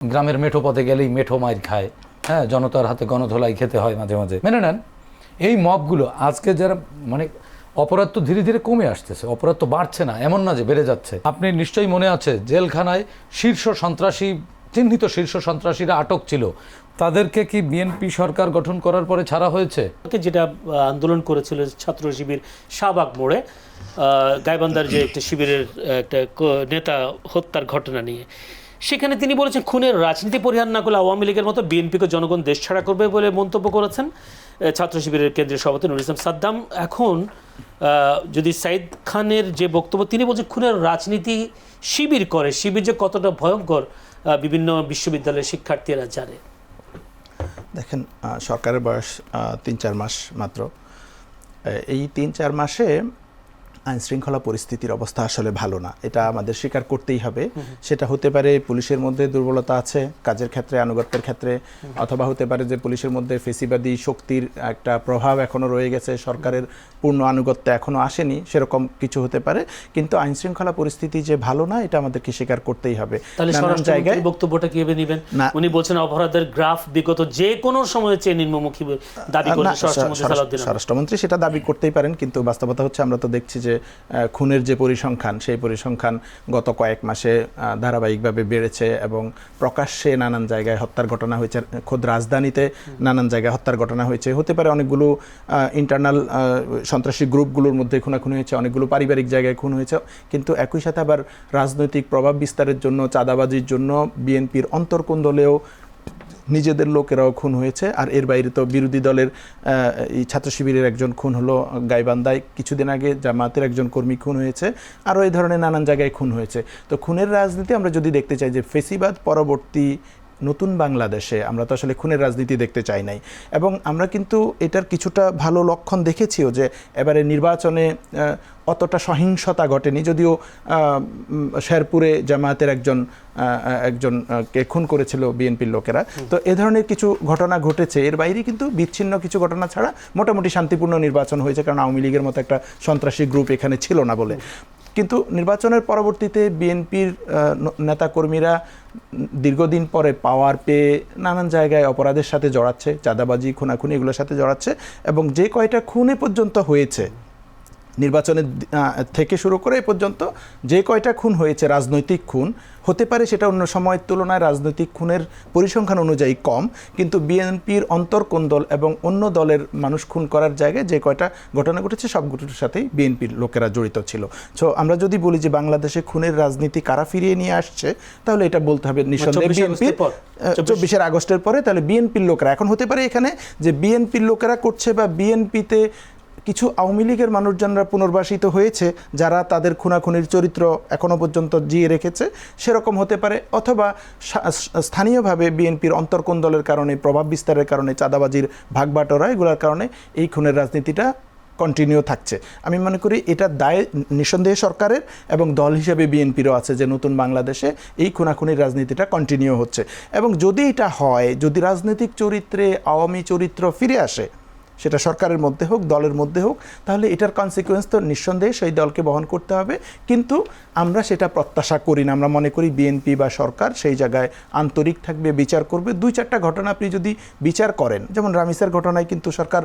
গ্রামের মেঠো পথে গেলেই মেঠো মাইর খায়, হ্যাঁ, জনতার হাতে গণধোলাই খেতে হয় মাঝে মাঝে। মেনে নেন এই মবগুলো আজকে যারা মানে অপরাধ তো ধীরে ধীরে কমে আসতেছে, অপরাধ তো বাড়ছে না, এমন না যে বেড়ে যাচ্ছে। আপনি নিশ্চয়ই মনে আছে জেলখানায় চিহ্নিত শীর্ষ সন্ত্রাসীরা আটক ছিল, তাদেরকে কি বিএনপি সরকার গঠন করার পরে ছাড়া হয়েছে? যেটা আন্দোলন করেছিল ছাত্র শিবির শাহবাগ মোড়ে, গাইবান্ধার যে একটা শিবিরের একটা নেতা হত্যার ঘটনা নিয়ে, সেখানে তিনি বলেছেন খুনের রাজনীতি পরিহার না করলে আওয়ামী লীগের মতো বিএনপিকে জনগণ দেশ ছাড়া করবে বলে মন্তব্য করেছেন ছাত্র শিবিরের কেন্দ্রীয় সভাপতি নুরুল ইসলাম সাদ্দাম। এখন যদি সাইদ খানের যে বক্তব্য, তিনি বলছেন খুনের রাজনীতি শিবির করে, শিবির যে কতটা ভয়ঙ্কর বিভিন্ন বিশ্ববিদ্যালয়ের শিক্ষার্থীরা জানে। দেখেন, সরকারের বয়স ৩-৪ মাস মাত্র। এই ৩-৪ মাসে আইনশৃঙ্খলা পরিস্থিতির অবস্থা আসলে ভালো না, এটা আমাদের স্বীকার করতেই হবে। সেটা হতে পারে পুলিশের মধ্যে দুর্বলতা আছে কাজের ক্ষেত্রে, আনুগত্যের ক্ষেত্রে, অথবা হতে পারে যে পুলিশের মধ্যে ফেসিবাদী শক্তির একটা প্রভাব এখনও রয়ে গেছে, সরকারের পূর্ণ আনুগত্য এখনও আসেনি, সেরকম কিছু হতে পারে। কিন্তু আইনশৃঙ্খলা পরিস্থিতি যে ভালো না, এটা আমাদেরকে স্বীকার করতেই হবে। তাহলে স্বরাষ্ট্রমন্ত্রীর বক্তব্যটা কিভাবে নেবেন? উনি বলছেন অপরাধের গ্রাফ বিগত যে কোনো সময়ে চেয়ে নিম্নমুখী দাবি করেন স্বরাষ্ট্রমন্ত্রী, সেটা দাবি করতেই পারেন, কিন্তু বাস্তবতা হচ্ছে আমরা তো দেখছি যে খুনের যে পরিসংখ্যান, সেই পরিসংখ্যান গত কয়েক মাসে ধারাবাহিকভাবে বেড়েছে এবং প্রকাশ্যে নানান জায়গায় হত্যার ঘটনা হয়েছে। খোদ রাজধানীতে নানান জায়গায় হত্যার ঘটনা হয়েছে। হতে পারে অনেকগুলো ইন্টারনাল সন্ত্রাসী গ্রুপগুলোর মধ্যে খুনাখুনি হয়েছে, অনেকগুলো পারিবারিক জায়গায় খুন হয়েছে। কিন্তু একই সাথে আবার রাজনৈতিক প্রভাব বিস্তারের জন্য, চাঁদাবাজির জন্য বিএনপির অন্তর্কোন্দলেও নিজেদের লোকেরাও খুন হয়েছে। আর এর বাইরে তো বিরোধী দলের এই ছাত্র শিবিরের একজন খুন হলো গাইবান্ধায়, কিছুদিন আগে জামায়াতের একজন কর্মী খুন হয়েছে, আরও এই ধরনের নানান জায়গায় খুন হয়েছে। তো খুনের রাজনীতি আমরা যদি দেখতে চাই যে ফেসিবাদ পরবর্তী নতুন বাংলাদেশে, আমরা তো আসলে খুনের রাজনীতি দেখতে চাই নাই। এবং আমরা কিন্তু এটার কিছুটা ভালো লক্ষণ দেখেছিও যে এবারে নির্বাচনে অতটা সহিংসতা ঘটেনি, যদিও শেরপুরে জামায়াতের একজনকে খুন করেছিল বিএনপির লোকেরা। তো এ ধরনের কিছু ঘটনা ঘটেছে, এর বাইরে কিন্তু বিচ্ছিন্ন কিছু ঘটনা ছাড়া মোটামুটি শান্তিপূর্ণ নির্বাচন হয়েছে, কারণ আওয়ামী লীগের মতো একটা সন্ত্রাসী গ্রুপ এখানে ছিল না বলে। কিন্তু নির্বাচনের পরবর্তীতে বিএনপির নেতাকর্মীরা দীর্ঘদিন পরে পাওয়ার পেয়ে নানান জায়গায় অপরাধের সাথে জড়াচ্ছে, চাঁদাবাজি, খুনাখুনি এগুলোর সাথে জড়াচ্ছে। এবং যে কয়টা খুনে পর্যন্ত হয়েছে নির্বাচনের থেকে শুরু করে এ পর্যন্ত, যে কয়টা খুন হয়েছে রাজনৈতিক খুন, হতে পারে সেটা অন্য সময়ের তুলনায় রাজনৈতিক খুনের পরিসংখ্যান অনুযায়ী কম, কিন্তু বিএনপির অন্তর্কোন্দল এবং অন্য দলের মানুষ খুন করার জায়গায় যে কয়টা ঘটনা ঘটেছে সবগুলোর সাথেই বিএনপির লোকেরা জড়িত ছিল। সো আমরা যদি বলি যে বাংলাদেশে খুনের রাজনীতি কারা ফিরিয়ে নিয়ে আসছে, তাহলে এটা বলতে হবে নিঃসন্দেহে বিএনপির 24 আগস্টের পরে। তাহলে বিএনপির লোকেরা, এখন হতে পারে এখানে যে বিএনপির লোকেরা করছে বা বিএনপিতে কিছু আওয়ামী লীগের মানুষজনরা পুনর্বাসিত হয়েছে যারা তাদের খুনাখুনির চরিত্র এখনও পর্যন্ত জিয়ে রেখেছে, সেরকম হতে পারে। অথবা স্থানীয়ভাবে বিএনপির অন্তর্কোন্দলের কারণে, প্রভাব বিস্তারের কারণে, চাঁদাবাজির ভাগবাটোয়ারা, এগুলোর কারণে এই খুনের রাজনীতিটা কন্টিনিউ থাকছে। আমি মনে করি এটা দায় নিঃসন্দেহে সরকারের, এবং দল হিসেবে বিএনপিরও আছে যে নতুন বাংলাদেশে এই খুনাখুনির রাজনীতিটা কন্টিনিউ হচ্ছে। এবং যদি এটা হয়, যদি রাজনৈতিক চরিত্রে আওয়ামী চরিত্র ফিরে আসে, সেটা সরকারের মধ্যে হোক, দলের মধ্যে হোক, তাহলে এটার কনসিকুয়েন্স তো নিঃসন্দেহে সেই দলকে বহন করতে হবে। কিন্তু আমরা সেটা প্রত্যাশা করি না। আমরা মনে করি বিএনপি বা সরকার সেই জায়গায় আন্তরিক থাকবে, বিচার করবে। 2-4টা ঘটনা আপনি যদি বিচার করেন, যেমন রামিসার ঘটনায় কিন্তু সরকার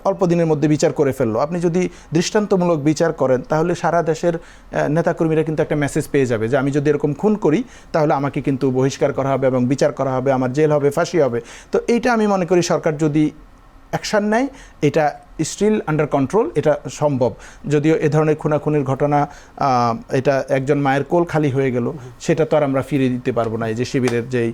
অল্প দিনের মধ্যে বিচার করে ফেললো। আপনি যদি দৃষ্টান্তমূলক বিচার করেন, তাহলে সারা দেশের নেতাকর্মীরা কিন্তু একটা মেসেজ পেয়ে যাবে যে আমি যদি এরকম খুন করি তাহলে আমাকে কিন্তু বহিষ্কার করা হবে এবং বিচার করা হবে, আমার জেল হবে, ফাঁসি হবে। তো এইটা আমি মনে করি সরকার যদি অ্যাকশান নেয়, এটা স্টিল আন্ডার কন্ট্রোল, এটা সম্ভব। যদিও এ ধরনের খুনাখুনির ঘটনা, এটা একজন মায়ের কোল খালি হয়ে গেল, সেটা তো আর আমরা ফিরিয়ে দিতে পারবো না। এই যে শিবিরের যেই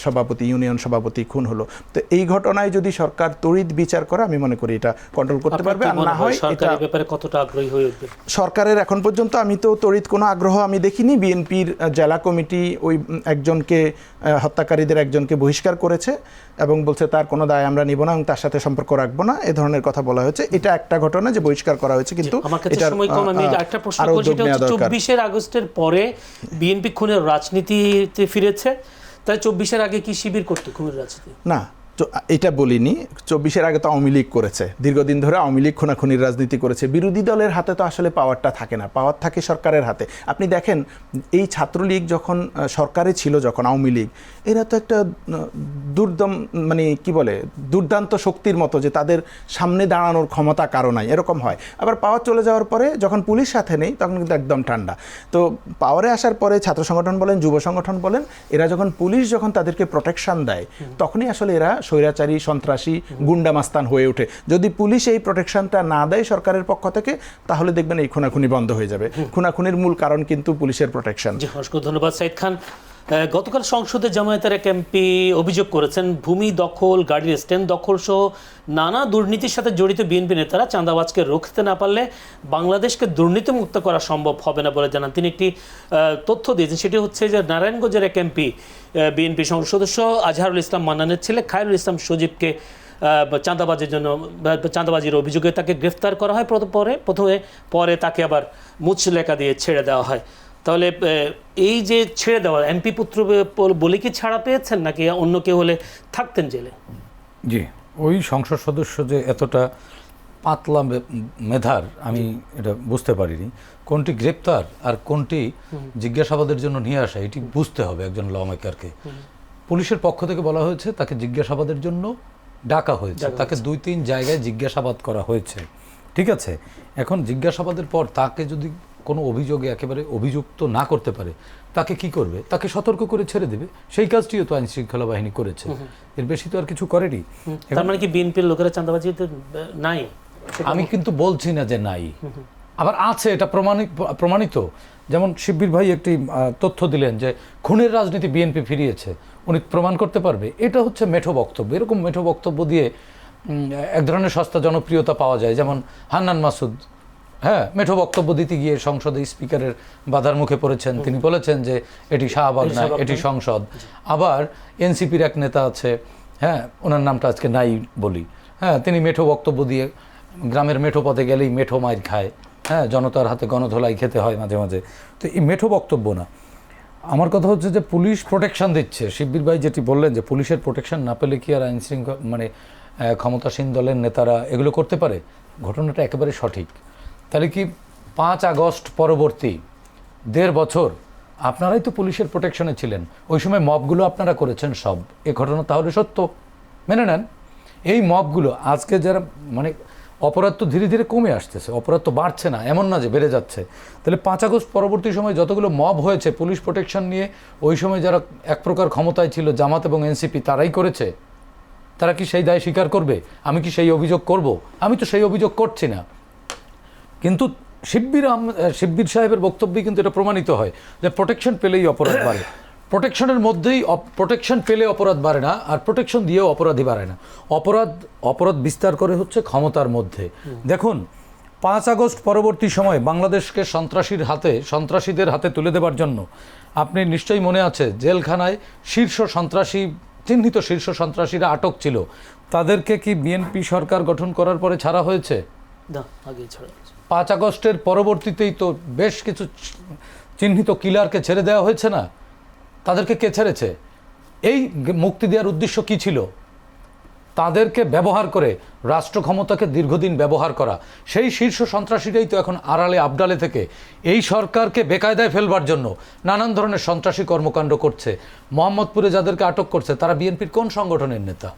সভাপতি, ইউনিয়ন সভাপতি খুন হলো, তো এই ঘটনায় যদি সরকার তড়িৎ বিচার করে, আমি মনে করি এটা কন্ট্রোল করতে পারবে। আর না হয় এটা ব্যাপারে কতটা আগ্রহী হয়ে উঠবে সরকারের। এখন পর্যন্ত আমি তো তড়িৎ কোনো আগ্রহ আমি দেখিনি। বিএনপির জেলা কমিটি ওই একজনকে, হত্যাকারীদের একজনকে বহিষ্কার করেছে এবং বলছে তার কোনো দায় আমরা নিব না এবং তার সাথে সম্পর্ক রাখবো না, এ ধরনের কথা বলা হয়েছে। এটা একটা ঘটনা যে বহিষ্কার করা হয়েছে, কিন্তু এটা সময় কম। আমি একটা প্রশ্ন করছি, 24 আগস্টের পরে বিএনপি খুনের রাজনীতিতে ফিরেছে, তাই 24-এর আগে কি শিবির করতে খুনের রাজনীতি? না, এটা বলিনি, 24-এর আগে তো আওয়ামী লীগ করেছে, দীর্ঘদিন ধরে আওয়ামী লীগ খুনাখুনির রাজনীতি করেছে। বিরোধী দলের হাতে তো আসলে পাওয়ারটা থাকে না, পাওয়ার থাকে সরকারের হাতে। আপনি দেখেন এই ছাত্রলীগ যখন সরকারে ছিল, যখন আওয়ামী লীগ, এরা তো একটা মানে কি বলে, দুর্দান্ত শক্তির মতো, যে তাদের সামনে দাঁড়ানোর ক্ষমতা কারো নাই, এরকম হয়। আবার পাওয়ার চলে যাওয়ার পরে যখন পুলিশ সাথে নেই, তখন কিন্তু একদম ঠান্ডা। তো পাওয়ারে আসার পরে ছাত্র সংগঠন বলেন, যুব সংগঠন বলেন, এরা যখন পুলিশ যখন তাদেরকে প্রোটেকশন দেয়, তখনই আসলে এরা স্বৈরাচারী, সন্ত্রাসী, গুন্ডামাস্তান হয়ে ওঠে। যদি পুলিশ এই প্রোটেকশনটা না দেয় সরকারের পক্ষ থেকে, তাহলে দেখবেন এই খুনাখুনি বন্ধ হয়ে যাবে। খুনাখুনির মূল কারণ কিন্তু পুলিশের প্রোটেকশন। জি, অসংখ্য ধন্যবাদ সাইদ খান। গতকাল সংসদে জামায়াতের এক এমপি অভিযোগ করেছেন, ভূমি দখল, গাড়ির স্ট্যান্ড দখল সহ নানা দুর্নীতির সাথে জড়িত বিএনপি নেতারা চাঁদাবাজকে রুখতে না পারলে বাংলাদেশকে দুর্নীতিমুক্ত করা সম্ভব হবে না বলে জানান। তিনি একটি তথ্য দিয়েছেন, সেটি হচ্ছে যে নারায়ণগঞ্জের এক এমপি, বিএনপি সংসদ সদস্য আজহারুল ইসলাম মান্নানের ছেলে খায়রুল ইসলাম সজীবকে চাঁদাবাজির জন্য, চাঁদাবাজির অভিযোগে তাকে গ্রেফতার করা হয় পরে তাকে আবার মুচলেকা দিয়ে ছেড়ে দেওয়া হয়। তাহলে এই যে ছেড়ে দেওয়া, এমপি পুত্র বলে কি ছাড়া পেয়েছেন, নাকি অন্য কেউ হলে থাকতেন জেলে? জি, ওই সংসদ সদস্য যে এতটা পাতলা মেধার, আমি এটা বুঝতে পারিনি। কোনটি গ্রেপ্তার আর কোনটি জিজ্ঞাসাবাদের জন্য নিয়ে আসা, এটি বুঝতে হবে একজন ল মেকারকে। পুলিশের পক্ষ থেকে বলা হয়েছে তাকে জিজ্ঞাসাবাদের জন্য ডাকা হয়েছে, তাকে 2-3 জায়গায় জিজ্ঞাসাবাদ করা হয়েছে, ঠিক আছে। এখন জিজ্ঞাসাবাদের পর তাকে যদি কোনো অভিযোগে একেবারে অভিযুক্ত না করতে পারে, তাকে কি করবে? তাকে সতর্ক করে ছেড়ে দেবে। সেই কাজটিও তো আইন শৃঙ্খলা বাহিনী করেছে, এর বেশি তো আর কিছু করেনি। তার মানে কি বিএনপির লোকেরা চাঁদাবাজিতে নাই? আমি কিন্তু বলছি না যে নাই, আবার আছে, এটা প্রমাণিত। যেমন শিববীর ভাই একটি তথ্য দিলেন যে খুনের রাজনীতি বিএনপি ফিরিয়েছে, উনি প্রমাণ করতে পারবে। এটা হচ্ছে মেঠো বক্তব্য। এরকম মেঠো বক্তব্য দিয়ে এক ধরনের সস্তা জনপ্রিয়তা পাওয়া যায়। যেমন হান্নান মাসুদ, হ্যাঁ, মেঠো বক্তব্য দিতে গিয়ে সংসদে স্পিকারের বাধার মুখে পড়েছেন। তিনি বলেছেন যে এটি শাহবাগ নয়, এটি সংসদ। আবার এনসিপির এক নেতা আছে, হ্যাঁ, ওনার নামটা আজকে নাই বলি, হ্যাঁ, তিনি মেঠো বক্তব্য দিয়ে গ্রামের মেঠো পথে গেলেই মেঠো মাইর খায়, হ্যাঁ, জনতার হাতে গণধোলাই খেতে হয় মাঝে মাঝে। তো এই মেঠো বক্তব্য না। আমার কথা হচ্ছে যে পুলিশ প্রোটেকশন দিচ্ছে। শিববীর ভাই যেটি বললেন যে পুলিশের প্রোটেকশন না পেলে কি আর আইন শৃঙ্খলা মানে ক্ষমতাসীন দলের নেতারা এগুলো করতে পারে? ঘটনাটা একেবারে সঠিক। তাহলে কি 5 আগস্ট পরবর্তী 1.5 বছর আপনারাই তো পুলিশের প্রোটেকশনে ছিলেন, ওই সময় মবগুলো আপনারা করেছেন সব। এ ঘটনা তাহলে সত্য, মেনে নেন। এই মবগুলো আজকে যারা মানে অপরাধ তো ধীরে ধীরে কমে আসতেছে, অপরাধ তো বাড়ছে না, এমন না যে বেড়ে যাচ্ছে। তাহলে 5 আগস্ট পরবর্তী সময় যতগুলো মব হয়েছে পুলিশ প্রোটেকশন নিয়ে, ওই সময় যারা এক প্রকার ক্ষমতায় ছিল জামাত এবং এনসিপি, তারাই করেছে। তারা কি সেই দায় স্বীকার করবে? আমি কি সেই অভিযোগ করব? আমি তো সেই অভিযোগ করছি না। কিন্তু শিববীর সাহেবের বক্তব্যে কিন্তু এটা প্রমাণিত হয় যে প্রোটেকশন পেলেই অপরাধ বাড়ে। প্রোটেকশনের মধ্যেই, প্রোটেকশন পেলে অপরাধ বাড়ে না, আর প্রোটেকশন দিয়েও অপরাধী বাড়ে না। অপরাধ বিস্তার করে হচ্ছে ক্ষমতার মধ্যে। দেখুন, 5 আগস্ট পরবর্তী সময় বাংলাদেশকে সন্ত্রাসীদের হাতে তুলে দেবার জন্য, আপনি নিশ্চয়ই মনে আছে, জেলখানায় চিহ্নিত শীর্ষ সন্ত্রাসীরা আটক ছিল। তাদেরকে কি বিএনপি সরকার গঠন করার পরে ছাড়া হয়েছে? না, আগেই ছাড়া। 5 আগস্টের পরবর্তীতেই তো বেশ কিছু চিহ্নিত কিলারকে ছেড়ে দেওয়া হয়েছে না? তাদেরকে কে ছেড়েছে? এই মুক্তি দেওয়ার উদ্দেশ্য কি ছিল? তাদেরকে ব্যবহার করে, রাষ্ট্র ক্ষমতাকে দীর্ঘদিন ব্যবহার করা। সেই শীর্ষ সন্ত্রাসীরাই তো এখন আড়ালে আবডালে থেকে এই সরকারকে বেকায়দায় ফেলবার জন্য নানান ধরনের সন্ত্রাসী কর্মকাণ্ড করছে। মোহাম্মদপুরে যাদেরকে আটক করছে তারা বিএনপির কোন সংগঠনের নেতা?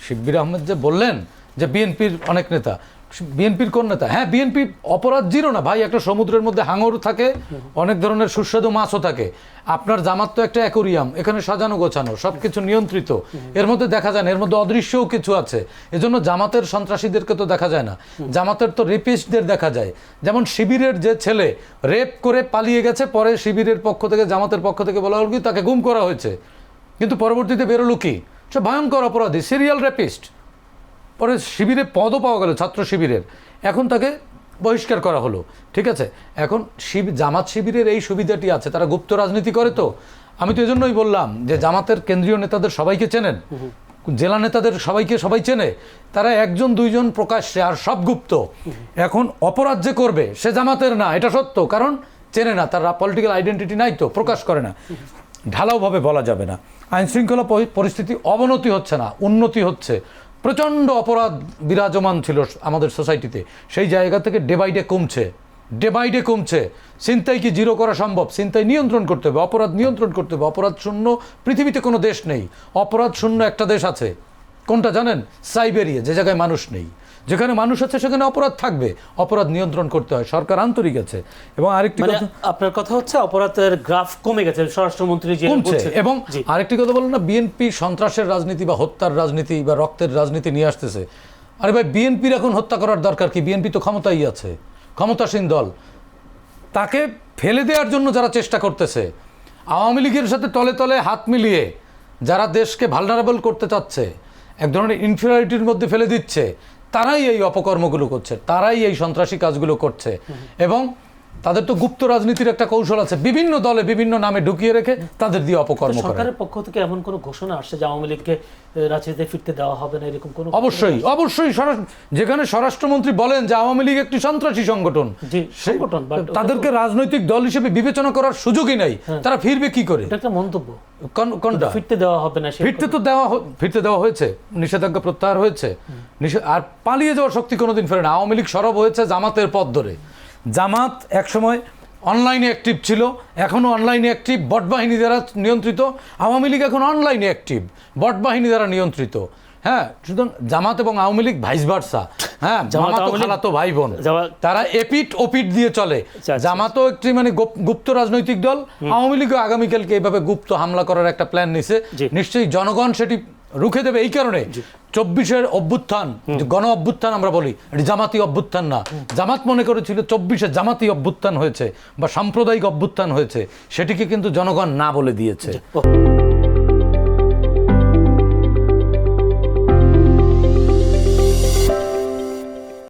শিববীর আহমেদ যে বললেন যে বিএনপির অনেক নেতা, বিএনপির কোন নেতা? হ্যাঁ, বিএনপি অপরাধ জিরো না ভাই, একটা সমুদ্রের মধ্যে হাঙর থাকে, অনেক ধরনের সুস্বাদু মাছও থাকে। আপনার জামাত তো একটা অ্যাকোরিয়াম, এখানে সাজানো গোছানো, সবকিছু নিয়ন্ত্রিত, এর মধ্যে দেখা যায় না, এর মধ্যে অদৃশ্যও কিছু আছে। এজন্য জামাতের সন্ত্রাসীদেরকে তো দেখা যায় না, জামাতের তো রেপিস্টদের দেখা যায়। যেমন শিবিরের যে ছেলে রেপ করে পালিয়ে গেছে, পরে শিবিরের পক্ষ থেকে, জামাতের পক্ষ থেকে বলা হলো কি তাকে গুম করা হয়েছে, কিন্তু পরবর্তীতে বেরোলো কি সে ভয়ঙ্কর অপরাধী, সিরিয়াল রেপিস্ট। পরে শিবিরে পদও পাওয়া গেল, ছাত্র শিবিরের, এখন তাকে বহিষ্কার করা হলো, ঠিক আছে। এখন জামাত শিবিরের এই সুবিধাটি আছে, তারা গুপ্ত রাজনীতি করে। তো আমি তো এজন্যই বললাম যে জামাতের কেন্দ্রীয় নেতাদের সবাইকে চেনেন, জেলা নেতাদের সবাই চেনে, তারা 1-2 প্রকাশ্যে, আর সব গুপ্ত। এখন অপরাধ যে করবে সে জামাতের না, এটা সত্য, কারণ চেনে না, তার পলিটিক্যাল আইডেন্টিটি নাই, তো প্রকাশ করে না, ঢালাওভাবে বলা যাবে না। আইনশৃঙ্খলা পরিস্থিতি অবনতি হচ্ছে না, উন্নতি হচ্ছে। প্রচণ্ড অপরাধ বিরাজমান ছিল আমাদের সোসাইটিতে, সেই জায়গা থেকে ডে বাই ডে কমছে। ছিনতাই কি জিরো করা সম্ভব? ছিনতাই নিয়ন্ত্রণ করতে হবে, অপরাধ নিয়ন্ত্রণ করতে হবে। অপরাধ শূন্য পৃথিবীতে কোনো দেশ নেই, অপরাধ শূন্য একটা দেশ আছে। কোনটা জানেন? সাইবেরিয়া, যে জায়গায় মানুষ নেই। যেখানে মানুষ আছে সেখানে অপরাধ থাকবে, অপরাধ নিয়ন্ত্রণ করতে হয়, সরকার আন্তরিক আছে। এবং আরেকটি মানে কথা, আপনার কথা হচ্ছে অপরাধের গ্রাফ কমে গেছে, স্বরাষ্ট্রমন্ত্রী যে কমছে। বলছেন। এবং জি। আরেকটি কথা বলেন না, বিএনপি সন্ত্রাসের রাজনীতি বা হত্যার রাজনীতি বা রক্তের রাজনীতি নিয়ে আসতেছে। আরে ভাই, বিএনপির এখন হত্যা করার দরকার কি? বিএনপি তো ক্ষমতায় আছে, ক্ষমতাসীন দল। তাকে ফেলে দেওয়ার জন্য যারা চেষ্টা করতেছে, আওয়ামী লীগের সাথে তলে তলে হাত মিলিয়ে যারা দেশকে ভালনারেবল করতে চাচ্ছে, এক ধরনের ইনফিরিয়রিটির মধ্যে ফেলে দিচ্ছে, তারাই এই অপকর্মগুলো করছে, তারাই এই সন্ত্রাসী কাজগুলো করছে। এবং তাদের তো গুপ্ত রাজনীতির একটা কৌশল আছে, বিভিন্ন দলে বিভিন্ন নামে ঢুকিয়ে রেখে তাদের দিয়ে অপকর্ম করে। সরকারের পক্ষ থেকে এমন কোনো ঘোষণা আসছে যে আওয়ামী লীগকে রাজনীতিতে ফিরতে দেওয়া হবে না, এরকম কোনো? অবশ্যই যেখানে স্বরাষ্ট্রমন্ত্রী বলেন যে আওয়ামী লীগ একটি সন্ত্রাসী সংগঠন, জি, সংগঠন, but তাদেরকে রাজনৈতিক দল হিসেবে বিবেচনা করার সুযোগই নাই। তারা ফিরবে কি করে? এটা একটা মন্তব্য। কোনটা? ফিরতে দেওয়া হবে না, ফিরতে দেওয়া হয়েছে, নিষেধাজ্ঞা প্রত্যাহার হয়েছে। আর পালিয়ে যাওয়ার শক্তি কোনোদিন ফেরে না। আওয়ামী লীগ সরব হয়েছে জামাতের পথ ধরে। জামাত একসময় অনলাইনে অ্যাক্টিভ ছিল, এখনও অনলাইনে অ্যাক্টিভ, বট বাহিনী দ্বারা নিয়ন্ত্রিত। আওয়ামী লীগ এখন অনলাইনে অ্যাক্টিভ, বট বাহিনী দ্বারা নিয়ন্ত্রিত। হ্যাঁ, সুতরাং জামাত এবং আওয়ামী লীগ ভাইস ভার্সা। হ্যাঁ, জামাত খালাতো ভাই বোন, তারা এপিট ওপিট দিয়ে চলে। জামাতও একটি মানে গুপ্ত রাজনৈতিক দল, আওয়ামী লীগও আগামীকালকে এইভাবে গুপ্ত হামলা করার একটা প্ল্যান নিছে। নিশ্চয়ই জনগণ সেটি রুখে দেবে। এই কারণে 24-এর অভ্যুত্থান, গণ অভ্যুত্থান আমরা বলি, এটি জামাতি অভ্যুত্থান না। জামাত মনে করেছিল 24-এ জামাতি অভ্যুত্থান হয়েছে বা সাম্প্রদায়িক অভ্যুত্থান হয়েছে, সেটিকে কিন্তু জনগণ না বলে দিয়েছে।